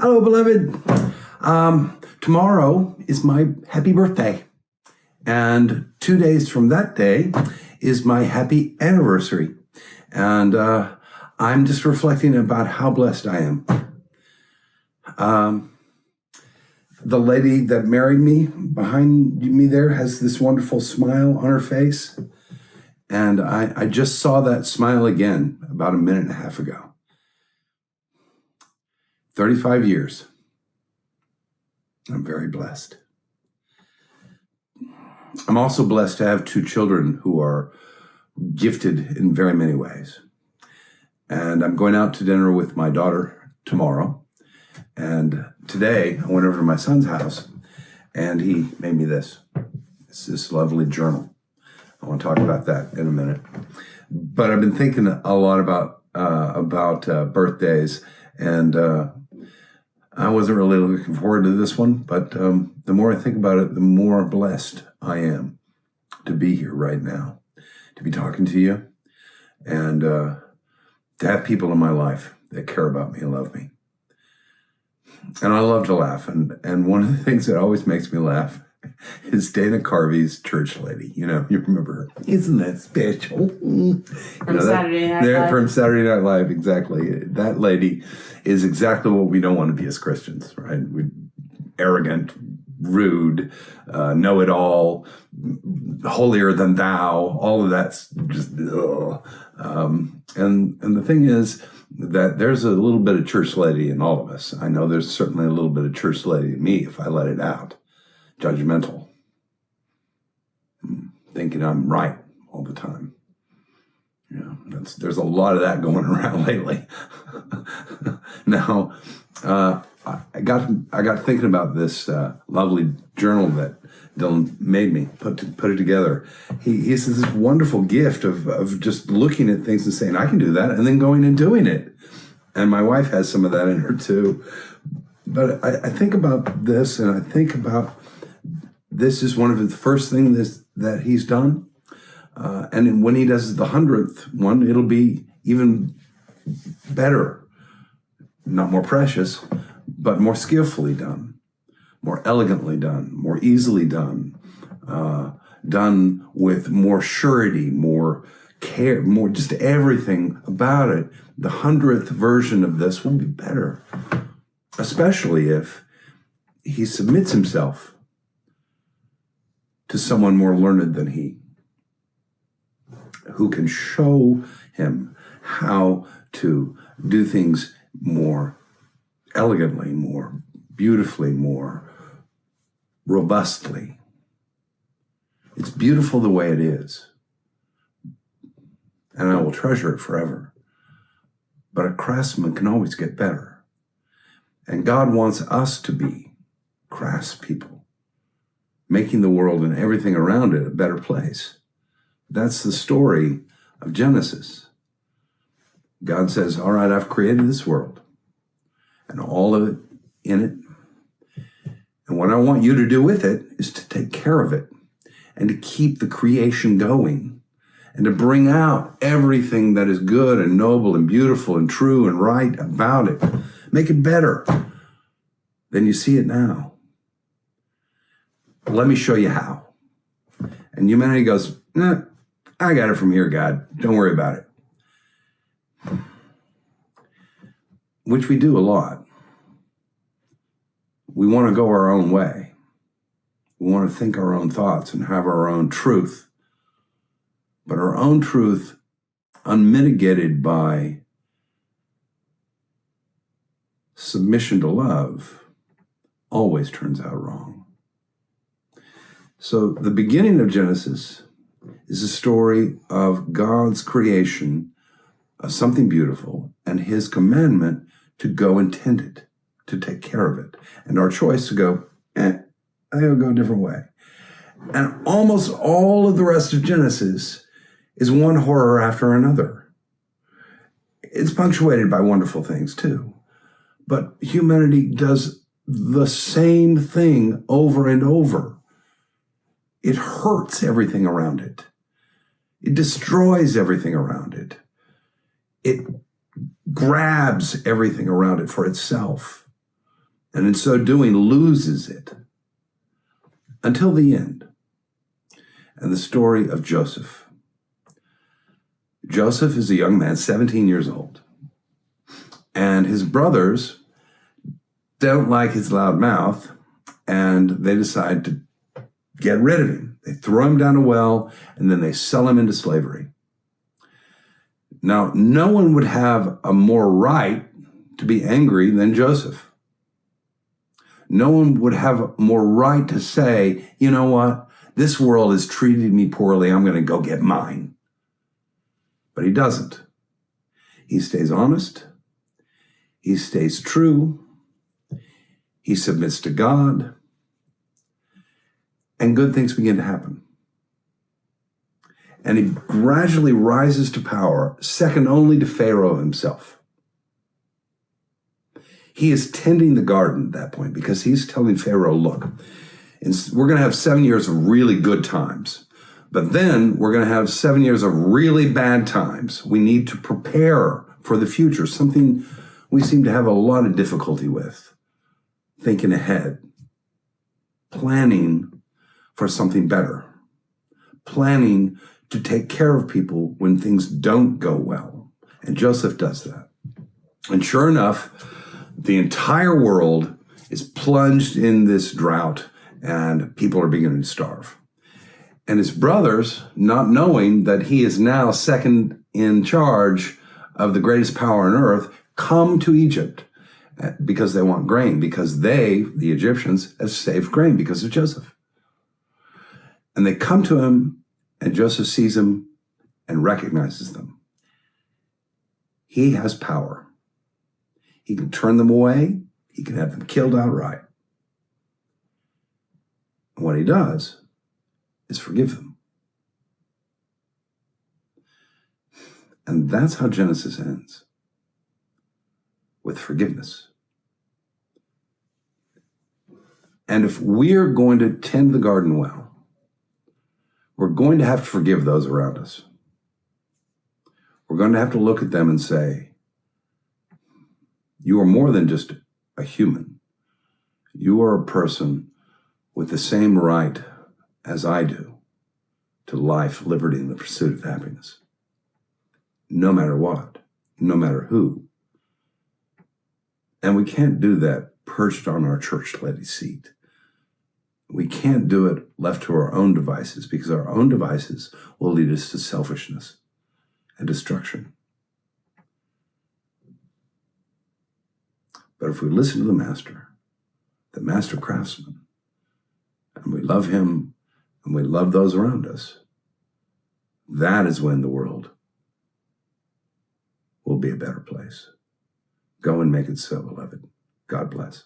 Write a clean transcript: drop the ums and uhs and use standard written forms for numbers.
Hello, beloved. Tomorrow is my happy birthday. And 2 days from that day is my happy anniversary. And I'm just reflecting about how blessed I am. The lady that married me behind me there has this wonderful smile on her face. And I just saw that smile again about a minute and a half ago. 35 years. I'm very blessed. I'm also blessed to have 2 children who are gifted in very many ways. And I'm going out to dinner with my daughter tomorrow. And today I went over to my son's house and he made me this. It's this lovely journal. I want to talk about that in a minute. But I've been thinking a lot about birthdays, and I wasn't really looking forward to this one, but the more I think about it, the more blessed I am to be here right now, to be talking to you, and to have people in my life that care about me and love me. And I love to laugh, and one of the things that always makes me laugh is Dana Carvey's church lady. You know, you remember her. Isn't that special? From Saturday Night Live. From Saturday Night Live, exactly. That lady is exactly what we don't want to be as Christians, right? Arrogant, rude, know-it-all, holier than thou, all of that's just, ugh. And the thing is that there's a little bit of church lady in all of us. I know there's certainly a little bit of church lady in me if I let it out. Judgmental, thinking I'm right all the time. You know, there's a lot of that going around lately. Now, I got thinking about this lovely journal that Dylan made me put it together. He says this wonderful gift of just looking at things and saying, I can do that, and then going and doing it. And my wife has some of that in her too. But I think about this, and I think about this is one of the first things that he's done. And when he does the 100th one, it'll be even better. Not more precious, but more skillfully done, more elegantly done, more easily done, done with more surety, more care, more just everything about it. The 100th version of this will be better, especially if he submits himself to someone more learned than he, who can show him how to do things more elegantly, more beautifully, more robustly. It's beautiful the way it is, and I will treasure it forever. But a craftsman can always get better. And God wants us to be craftspeople, making the world and everything around it a better place. That's the story of Genesis. God says, all right, I've created this world and all of it in it. And what I want you to do with it is to take care of it and to keep the creation going and to bring out everything that is good and noble and beautiful and true and right about it. Make it better than you see it now. Let me show you how. And humanity goes, nah, I got it from here, God. Don't worry about it. Which we do a lot. We want to go our own way. We want to think our own thoughts and have our own truth. But our own truth, unmitigated by submission to love, always turns out wrong. So the beginning of Genesis is a story of God's creation of something beautiful and his commandment to go and tend it, to take care of it. And our choice to go, I think I'll go a different way. And almost all of the rest of Genesis is one horror after another. It's punctuated by wonderful things too. But humanity does the same thing over and over. It hurts everything around it. It destroys everything around it. It grabs everything around it for itself. and in so doing loses it until the end. And the story of Joseph. Joseph is a young man, 17 years old, and his brothers don't like his loud mouth, and they decide to get rid of him. They throw him down a well, and then they sell him into slavery. Now, no one would have a more right to be angry than Joseph. No one would have more right to say, you know what, this world has treated me poorly, I'm going to go get mine. But he doesn't. He stays honest. He stays true. He submits to God. And good things begin to happen. And he gradually rises to power, second only to Pharaoh himself. He is tending the garden at that point because he's telling Pharaoh, look, we're going to have 7 years of really good times. But then we're going to have 7 years of really bad times. We need to prepare for the future, something we seem to have a lot of difficulty with. Thinking ahead, planning for something better, planning to take care of people when things don't go well. And Joseph does that. And sure enough, the entire world is plunged in this drought and people are beginning to starve. And his brothers, not knowing that he is now second in charge of the greatest power on earth, come to Egypt because they want grain, because they, the Egyptians, have saved grain because of Joseph. And they come to him, and Joseph sees them and recognizes them. He has power. He can turn them away. He can have them killed outright. And what he does is forgive them. And that's how Genesis ends, with forgiveness. And if we're going to tend the garden well, we're going to have to forgive those around us. We're going to have to look at them and say, you are more than just a human. You are a person with the same right as I do to life, liberty, and the pursuit of happiness. No matter what, no matter who. And we can't do that perched on our church lady seat. We can't do it left to our own devices, because our own devices will lead us to selfishness and destruction. But if we listen to the master craftsman, and we love him, and we love those around us, that is when the world will be a better place. Go and make it so, beloved. God bless.